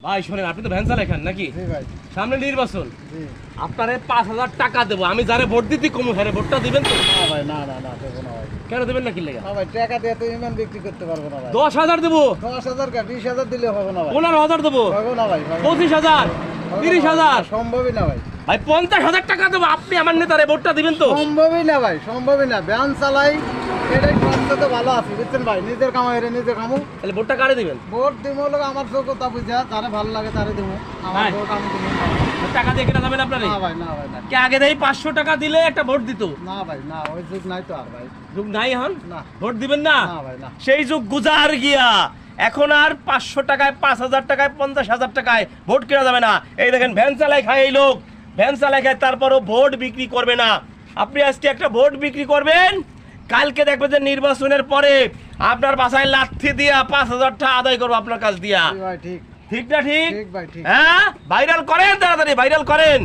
ভাই শোনেন, আপনি তো ভ্যান চালাই খান নাকি? জি ভাই। সামনে নির্বাচন, জি। আপনারে 5,000 টাকা দেবো। আমি যারে ভোট দিতে কমু হ্যাঁ ভোটটা দিবেন তো? না ভাই, না না না দেবো না ভাই। কেন দেবেন না কি লেগে? না ভাই, টাকা দিয়ে তো ইমান বিক্রি করতে পারবো না ভাই। 10,000 দেবো, 10,000 কা 20,000 দিলে হবে না ভাই। 15,000 দেবো, হবে না ভাই, হবে না। 25,000, হবে না 30,000, ভাই, সম্ভবই না ভাই। ভাই 50,000 টাকা দেবো। আপনি আমার নেতারে ভোটটা দিবেন তো? সম্ভবই না ভাই, সম্ভবই না। ভ্যান চালাই এটাই খরচা তো ভালো আছে বুঝছেন ভাই, নিজের কামাই রে নিজে কামু। তাহলে ভোটটা কারে দিবেন? ভোট দিব লোক আমার যোগ্যতা বুঝা, যারে ভালো লাগে তারে দিব। আমার ভাই। ভোট আমি দিব টাকা দিয়ে কেনা যাবেন আপনারে? না ভাই, না ভাই না। কি আগে দেই 500 টাকা দিলে একটা ভোট দিত? না ভাই না, ওই যুগ নাই তো আর ভাই। যুগ নাই এখন? না। ভোট দিবেন না? না ভাই না। সেই যুগ গুজার গিয়া। এখন আর 500 টাকায়, 5,000 টাকায়, 50,000 টাকায় ভোট কেনা যাবে না। এই দেখেন ভ্যান চালায় খায় এই লোক, ভ্যান চালায় খায়, তারপরও ভোট বিক্রি করবে না। আপনি আজকে একটা ভোট বিক্রি করবেন, কালকে দেখবেন যে নির্বাচনের পরে আপনার বাসায় লাথি দিয়া 5,000 টাকা আদায় করবো আপনার কাছ দিয়া। জি ভাই ঠিক। ঠিক না ঠিক? ঠিক ভাই ঠিক। হ্যাঁ, ভাইরাল করেন, তাড়াতাড়ি ভাইরাল করেন।